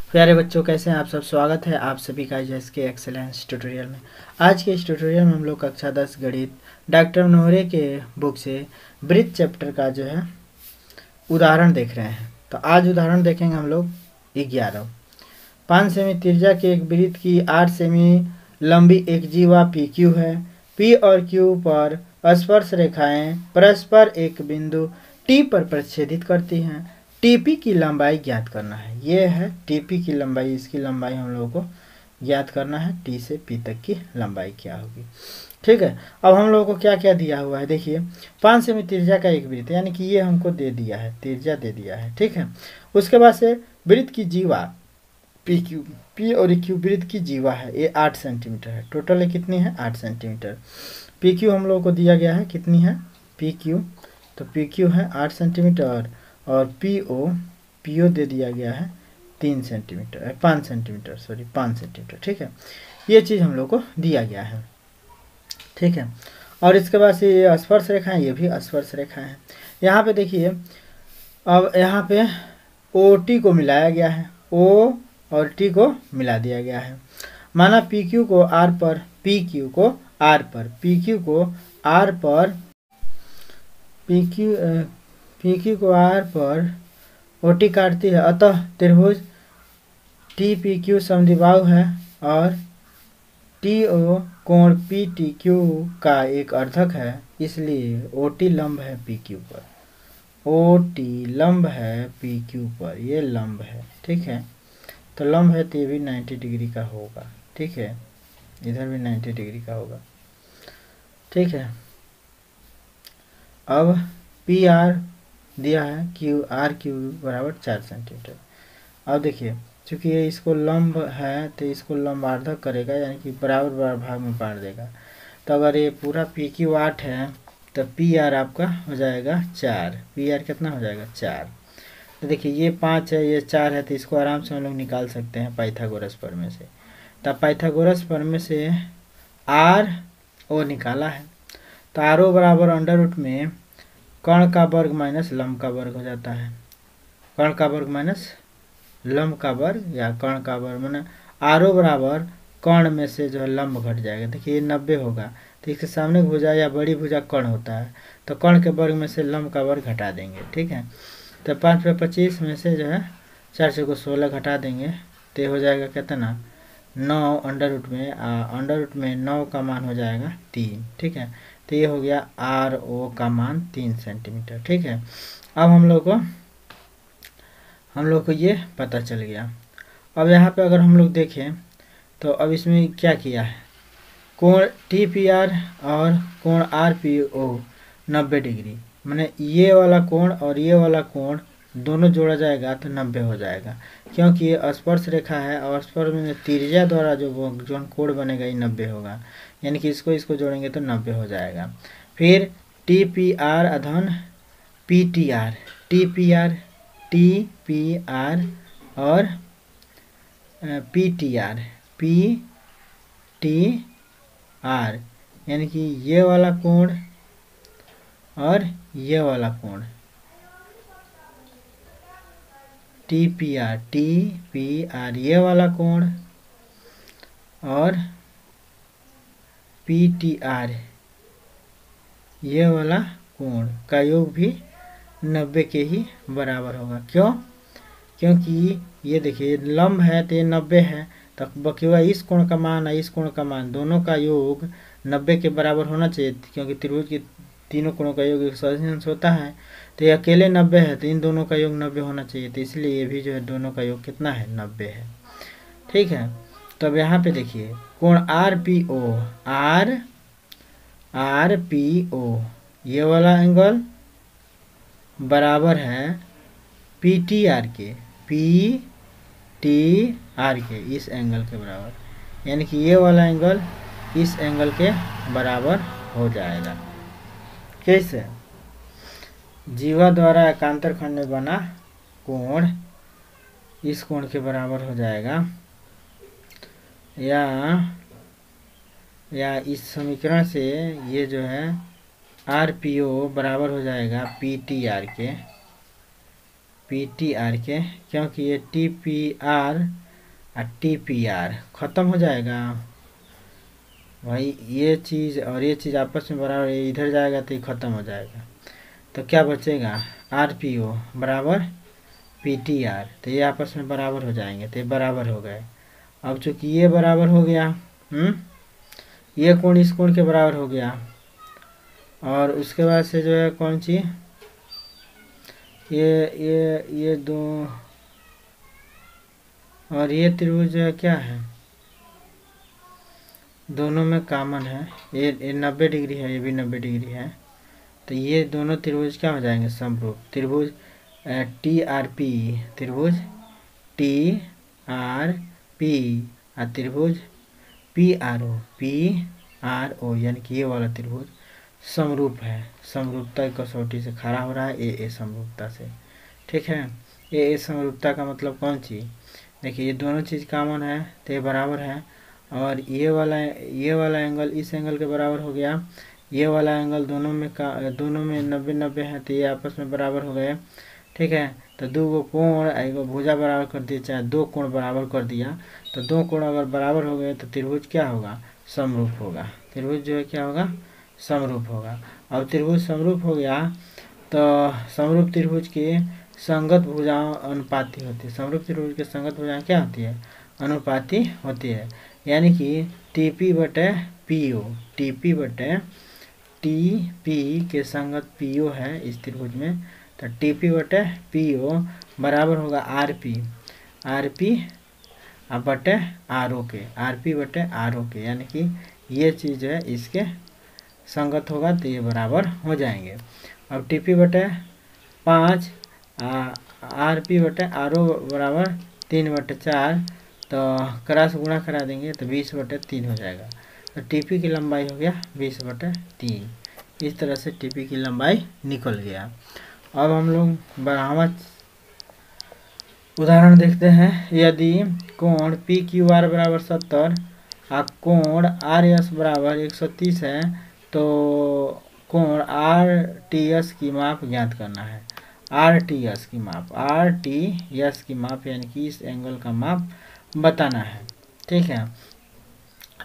प्यारे बच्चों, कैसे हैं आप सब। स्वागत है आप सभी का जैस के एक्सेलेंस ट्यूटोरियल में। आज के इस ट्यूटोरियल में हम लोग कक्षा 10 गणित डॉक्टर नोहरे के बुक से वृत्त चैप्टर का जो है उदाहरण देख रहे हैं। तो आज उदाहरण देखेंगे हम लोग 11। 5 सेमी त्रिज्या के एक वृत्त की 8 सेमी लंबी एक जीवा पी क्यू है। पी और क्यू पर स्पर्श रेखाएं परस्पर एक बिंदु टी पर प्रतिच्छेदित करती हैं। टीपी की लंबाई ज्ञात करना है। ये है टीपी की लंबाई, इसकी लंबाई हम लोगों को ज्ञात करना है। टी से पी तक की लंबाई क्या होगी। ठीक है, अब हम लोगों को क्या क्या दिया हुआ है देखिए। 5 सेमी त्रिज्या का एक वृत्त, यानी कि ये हमको दे दिया है, त्रिज्या दे दिया है। ठीक है, उसके बाद से वृत्त की जीवा पी क्यू, पी और क्यू वृत्त की जीवा है, ये 8 सेंटीमीटर है। टोटल ये कितनी है? 8 सेंटीमीटर। पी क्यू हम लोगों को दिया गया है, कितनी है पी क्यू? तो पी क्यू है 8 सेंटीमीटर और पी ओ दे दिया गया है 3 सेंटीमीटर, 5 सेंटीमीटर, सॉरी 5 सेंटीमीटर। ठीक है, ये चीज़ हम लोग को दिया गया है। ठीक है, और इसके बाद से ये स्पर्श रेखा है, ये भी स्पर्श रेखा है। यहाँ पे देखिए, अब यहाँ पे ओ टी को मिलाया गया है, ओ और टी को मिला दिया गया है। माना पी क्यू को आर पर, पी क्यू को आर पर, पी क्यू को आर पर, पी क्यू को आर पर ओटी काटती है, अतः त्रिभुज टी पी क्यू समद्विबाहु है और टी ओ कोण पी टी क्यू का एक अर्धक है, इसलिए ओ टी लंब है पी क्यू पर। ओ टी लंब है पी क्यू पर, ये लंब है। ठीक है, तो लंब है तो ये भी 90 डिग्री का होगा। ठीक है, इधर भी 90 डिग्री का होगा। ठीक है, अब पी आर दिया है, क्यू आर क्यू बराबर 4 सेंटीमीटर। अब देखिए, चूँकि ये इसको लंब है तो इसको लंबार्धक करेगा, यानी कि बराबर बराबर भाग में बांट देगा। तो अगर ये पूरा पी क्यू 8 है तो पी आर आपका हो जाएगा 4। पी आर कितना हो जाएगा? 4। तो देखिए, ये 5 है, ये 4 है, तो इसको आराम से हम लोग निकाल सकते हैं पाइथागोरस प्रमेय से। तो पाइथागोरस प्रमेय से आर ओ निकाला है, तो आर ओ बराबर अंडर रूट में कर्ण का वर्ग माइनस लंब का वर्ग हो जाता है। कर्ण का वर्ग माइनस लंब का वर्ग या कर्ण का वर्ग, मैंने आर ओ बराबर कर्ण में से जो है लंब घट जाएगा। देखिए ये 90 होगा, तो इसके सामने भुजा या बड़ी भुजा कर्ण होता है, तो कर्ण के वर्ग में से लंब का वर्ग घटा देंगे। ठीक है, तो 5 पे 25 में से जो है 4 से को 16 घटा देंगे, तो हो जाएगा कितना? 9 अंडर रूट में, अंडर रूट में 9 का मान हो जाएगा 3। ठीक है, तो ये हो गया आर ओ का मान 3 सेंटीमीटर। ठीक है, अब हम लोग को ये पता चल गया। अब यहाँ पे अगर हम लोग देखें तो अब इसमें क्या किया है, कोण टी पी आर और कोण आर पी ओ 90 डिग्री, मैंने ये वाला कोण और ये वाला कोण दोनों जोड़ा जाएगा तो 90 हो जाएगा, क्योंकि ये स्पर्श रेखा है और स्पर्श में त्रिज्या द्वारा जो कोण बनेगा ये 90 होगा, यानी कि इसको जोड़ेंगे तो 90 हो जाएगा। फिर टी पी आर अधन P T R, T P R और पी टी आर, यानी कि ये वाला कोण और ये वाला कोण, टी पी आर ये वाला कोण और पी टी आर ये वाला कोण का योग भी 90 के ही बराबर होगा। क्यों? क्योंकि ये देखिए लंब है तो ये 90 है, तो बकिवा इस कोण का मान और इस कोण का मान दोनों का योग 90 के बराबर होना चाहिए, क्योंकि त्रिभुज के तीनों कोणों का योग 180 अंश होता है, तो ये अकेले 90 है, तो इन दोनों का योग 90 होना चाहिए, तो इसलिए ये भी जो है दोनों का योग कितना है? 90 है। ठीक है, तो अब यहाँ पे देखिए कोण आर पी ओ ये वाला एंगल बराबर है पी टी आर के, इस एंगल के बराबर, यानी कि ये वाला एंगल इस एंगल के बराबर हो जाएगा। कैसे? जीवा द्वारा एकांतर खंड में बना कोण इस कोण के बराबर हो जाएगा, या इस समीकरण से ये जो है आर पी ओ बराबर हो जाएगा पी टी आर के, PTR के, क्योंकि ये TPR और TPR ख़त्म हो जाएगा भाई, ये चीज़ और ये चीज़ आपस में बराबर, इधर जाएगा तो ये ख़त्म हो जाएगा, तो क्या बचेगा RPO बराबर PTR, तो ये आपस में बराबर हो जाएंगे, तो ये बराबर हो गए। अब चूँकि ये बराबर हो गया, ये कोण इस कोण के बराबर हो गया, और उसके बाद से जो है कौन सी, ये दो, और ये त्रिभुज जो है क्या है, दोनों में कॉमन है, ये 90 डिग्री है, ये भी 90 डिग्री है, तो ये दोनों त्रिभुज क्या हो जाएंगे, समरूप त्रिभुज TRP, त्रिभुज TRP और त्रिभुज PRO, यानी कि ये वाला त्रिभुज समरूप है, समरूपता की कसौटी से खड़ा हो रहा है, ए समरूपता से, ठीक है। ए समरूपता का मतलब कौन चीज़, देखिए ये दोनों चीज़ कॉमन है तो ये बराबर है, और ये वाला एंगल इस एंगल के बराबर हो गया, ये वाला एंगल दोनों में 90-90 है, तो ये आपस में बराबर हो गए, ठीक है। तो दो गो कोण एगो भुजा बराबर कर दिया, चाहे दो कोण बराबर कर दिया, तो दो कोण अगर बराबर हो गए तो त्रिभुज क्या होगा, समरूप होगा, त्रिभुज जो है क्या होगा, समरूप होगा। अब त्रिभुज समरूप हो गया तो समरूप त्रिभुज की संगत भुजाओं अनुपाती होती है, समरूप त्रिभुज की संगत भुजाएं क्या होती है, अनुपाती होती है, यानी कि TP/PO, TP के संगत PO है इस त्रिभुज में, तो TP/PO बराबर होगा RP बटे RO के, यानी कि ये चीज़ है इसके संगत होगा तो ये बराबर हो जाएंगे। अब TP/5 RP/RO बराबर 3/4, तो क्रॉस गुणा करा देंगे तो 20/3 हो जाएगा, तो TP की लंबाई हो गया 20/3, इस तरह से TP की लंबाई निकल गया। अब हम लोग बराबर उदाहरण देखते हैं, यदि कोण PQR बराबर 70 और कोण RS बराबर 130 है, तो कोण RTS की माप ज्ञात करना है, RTS की माप यानी कि इस एंगल का माप बताना है, ठीक है।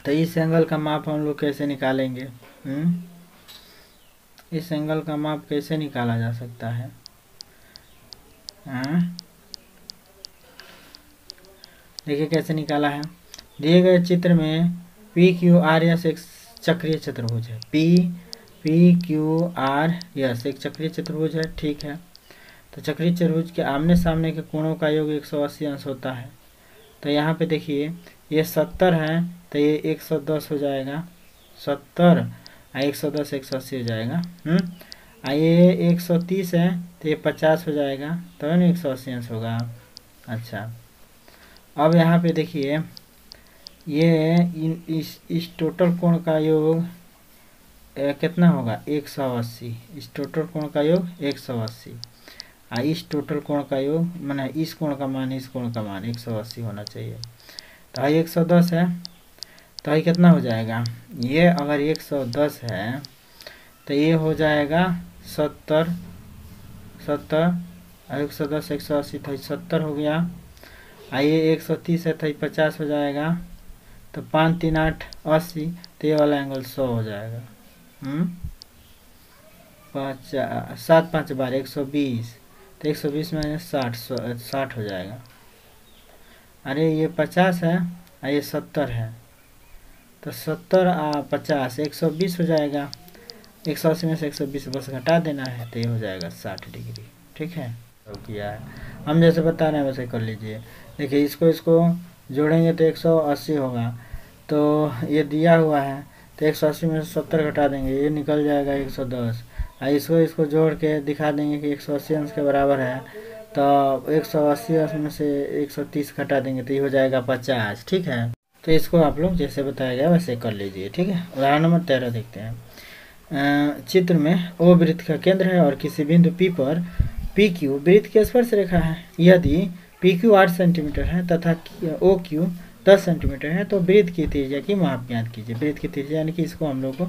तो इस एंगल का माप हम लोग कैसे निकालेंगे, इस एंगल का माप कैसे निकाला जा सकता है, देखिए कैसे निकाला है, दिए गए चित्र में PQRS एक चक्रीय चतुर्भुज है, PQRS एक चक्रीय चतुर्भुज है, ठीक है। तो चक्रीय चतुर्भुज के आमने सामने के कोणों का योग 180 अंश होता है, तो यहाँ पे देखिए ये 70 है तो ये 110 हो जाएगा, 70 110 180 हो जाएगा, ये 130 है तो ये 50 हो जाएगा, तो ना 180 अंश होगा। अच्छा, अब यहाँ पे देखिए ये इस टोटल कोण का योग कितना होगा, 180, इस टोटल कोण का योग 180, इस टोटल कोण का योग माने इस कोण का मान इस कोण का मान 180 होना चाहिए, तो 110 है, तो ये कितना हो जाएगा, ये अगर 110 है तो ये हो जाएगा 70 110 180 था 70 हो गया, ये 130 है तो 50 हो जाएगा, तो 5 3 8 80, तो ये वाला एंगल 100 हो जाएगा, 7 5 12 120, तो 120 में 60 हो जाएगा, अरे ये 50 है ये 70 है, तो 70 50 120 हो जाएगा, 180 में से 120 बस घटा देना है, तो ये हो जाएगा 60 डिग्री, ठीक है। तो किया है हम जैसे बता रहे हैं वैसे कर लीजिए, देखिए इसको जोड़ेंगे तो 180 होगा, तो ये दिया हुआ है तो 180 में से 70 घटा देंगे, ये निकल जाएगा 110, इसको जोड़ के दिखा देंगे कि 180 अंश के बराबर है, तो 180 अंश में से 130 घटा देंगे तो ये हो जाएगा 50, ठीक है। तो इसको आप लोग जैसे बताया गया वैसे कर लीजिए, ठीक है। उदाहरण नंबर 13 देखते हैं, चित्र में O वृत्त का केंद्र है और किसी बिंदु P पर PQ वृत्त की स्पर्श रेखा है, यदि PQ 8 सेंटीमीटर है तथा OQ 10 सेंटीमीटर है, तो वृत्त की त्रिज्या की माप ज्ञात कीजिए। वृत्त की त्रिज्या यानी कि इसको हम लोग को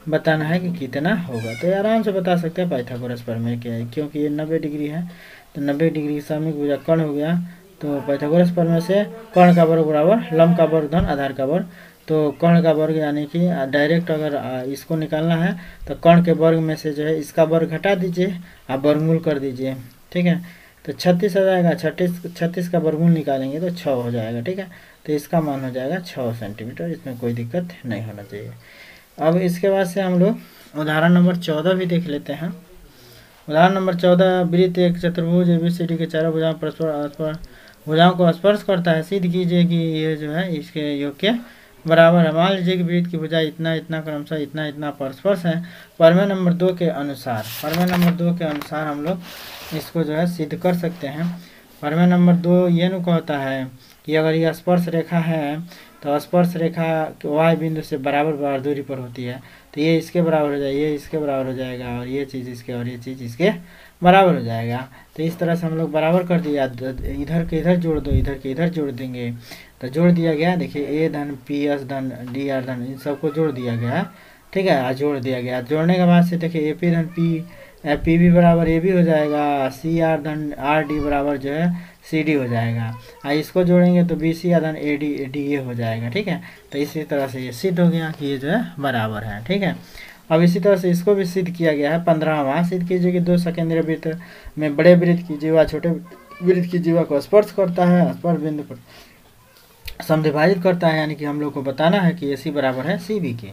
बताना है कि कितना होगा। तो ये आराम से बता सकते हैं पाइथागोरस प्रमेय क्या है, क्योंकि ये 90 डिग्री है तो 90 डिग्री सामयिक भुजा कर्ण हो गया। तो पाइथागोरस प्रमेय से कर्ण का वर्ग बराबर लंब का वर्ग धन आधार का वर्ग। तो कर्ण का वर्ग यानी कि डायरेक्ट अगर इसको निकालना है तो कर्ण के वर्ग में से जो है इसका वर्ग घटा दीजिए, आप वर्गमूल कर दीजिए, ठीक है। तो 36 हो जाएगा, 36 का वर्गमूल निकालेंगे तो 6 हो जाएगा, ठीक है। तो इसका मान हो जाएगा 6 सेंटीमीटर, इसमें कोई दिक्कत नहीं होना चाहिए। अब इसके बाद से हम लोग उदाहरण नंबर 14 भी देख लेते हैं। उदाहरण नंबर 14, वृत्त एक चतुर्भुज ABCD के चारों भुजाओं परस्पर भुजाओं को स्पर्श करता है। सिद्ध कीजिए कि ये जो है इसके योग के बराबर है। मान लीजिए कि वृत्त की भुजा इतना इतना क्रमशः इतना इतना परस्पर्श है। प्रमेय नंबर 2 के अनुसार हम लोग इसको जो है सिद्ध कर सकते हैं। प्रमेय नंबर 2 ये नु कहता है कि अगर ये स्पर्श रेखा है तो स्पर्श रेखा y बिंदु से बराबर दूरी पर होती है, तो ये इसके बराबर हो जाएगा, ये इसके बराबर हो जाएगा, और ये चीज़ इसके और ये चीज़ इसके बराबर हो जाएगा। तो इस तरह से हम लोग बराबर कर दिया, इधर के इधर जोड़ दो, इधर के इधर जोड़ देंगे, तो जोड़ दिया गया। देखिए A धन PS धन DR धन इन सबको जोड़ दिया गया, ठीक है, जोड़ दिया गया। जोड़ने के बाद से देखिए AP धन PB बराबर AB हो जाएगा, CR धन RD बराबर जो है CD हो जाएगा। इसको जोड़ेंगे तो BC धन AD DA हो जाएगा, ठीक है। तो इसी तरह से ये सिद्ध हो गया कि ये जो है बराबर है, ठीक है। अब इसी तरह से इसको भी सिद्ध किया गया है। 15वां, सिद्ध कीजिए कि दो सकेंद्रीय वृत्त में बड़े वृत्त की जीवा छोटे वृत्त की जीवा को स्पर्श करता है, स्पर्श बिंदु पर समद्विभाजित करता है, यानी कि हम लोग को बताना है कि AC बराबर है CB के।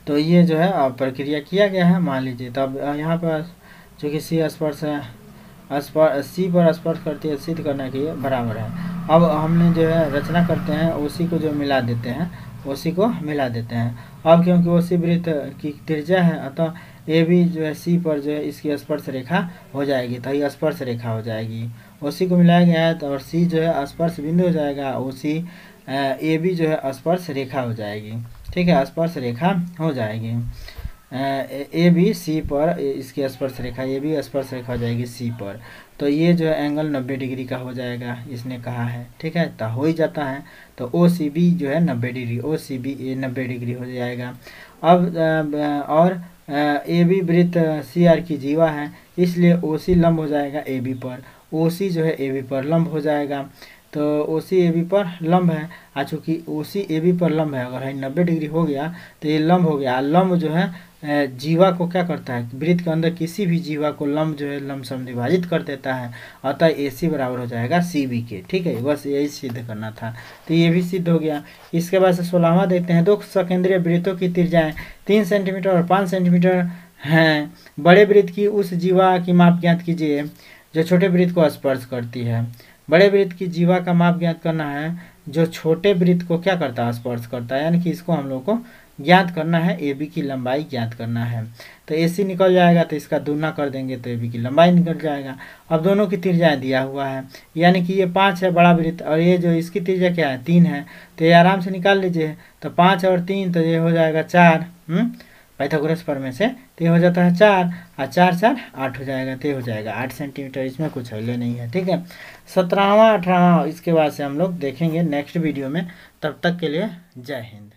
तो ये जो है प्रक्रिया किया गया है, मान लीजिए। तो अब यहाँ पर जो कि C स्पर्श है C पर स्पर्श करती है, सिद्ध करने के लिए बराबर है। अब हमने जो है रचना करते हैं, OC को जो मिला देते हैं, OC को मिला देते हैं। अब क्योंकि OC वृत्त की त्रिज्या है, अतः AB जो है C पर जो है इसकी स्पर्श रेखा हो जाएगी, तो ये स्पर्श रेखा हो जाएगी। OC को मिलाया गया है तो और C जो है स्पर्श बिंदु हो जाएगा, OC AB जो है स्पर्श रेखा हो जाएगी, ठीक है, स्पर्श रेखा हो जाएगी। AB C पर इसकी स्पर्श रेखा AB स्पर्श रेखा हो जाएगी C पर। तो ये जो है एंगल 90 डिग्री का हो जाएगा, इसने कहा है, ठीक है। तो हो ही जाता है, तो OCB जो है 90 डिग्री, OCB 90 डिग्री हो जाएगा। अब और AB वृत्त CR की जीवा है, इसलिए OC लंब हो जाएगा AB पर, OC जो है AB पर लंब हो जाएगा। तो OC AB पर लंब है, चूँकि OC AB पर लंब है, अगर 90 डिग्री हो गया तो ये लंब हो गया। लंब जो है जीवा को क्या करता है, वृत्त के अंदर किसी भी जीवा को लंब जो है लंब समद्विभाजित कर देता है, अतः AC बराबर हो जाएगा CB के, ठीक है। बस यही सिद्ध करना था, तो ये भी सिद्ध हो गया। इसके बाद से 16वां देखते हैं। दो सकेंद्रीय वृत्तों की त्रिज्याएं 3 सेंटीमीटर और 5 सेंटीमीटर हैं। बड़े वृत्त की उस जीवा की माप ज्ञात कीजिए जो छोटे वृत्त को स्पर्श करती है। बड़े वृत्त की जीवा का माप ज्ञात करना है जो छोटे वृत्त को क्या करता है, स्पर्श करता है, यानी कि इसको हम लोग को ज्ञात करना है, AB की लंबाई ज्ञात करना है। तो AC निकल जाएगा तो इसका दूना कर देंगे तो AB की लंबाई निकल जाएगा। अब दोनों की त्रिज्याएं दिया हुआ है, यानी कि ये 5 है बड़ा वृत्त और ये जो इसकी त्रिज्या क्या है 3 है, तो ये आराम से निकाल लीजिए। तो 5 और 3 तो ये हो जाएगा 4, पाइथागोरस प्रमेय से, तो ये हो जाता है 4 और 4 4 8 हो जाएगा, तो ये हो जाएगा 8 सेंटीमीटर, इसमें कुछ हल्ले नहीं है, ठीक है। 17वां 18वां इसके बाद से हम लोग देखेंगे नेक्स्ट वीडियो में। तब तक के लिए जय हिंद।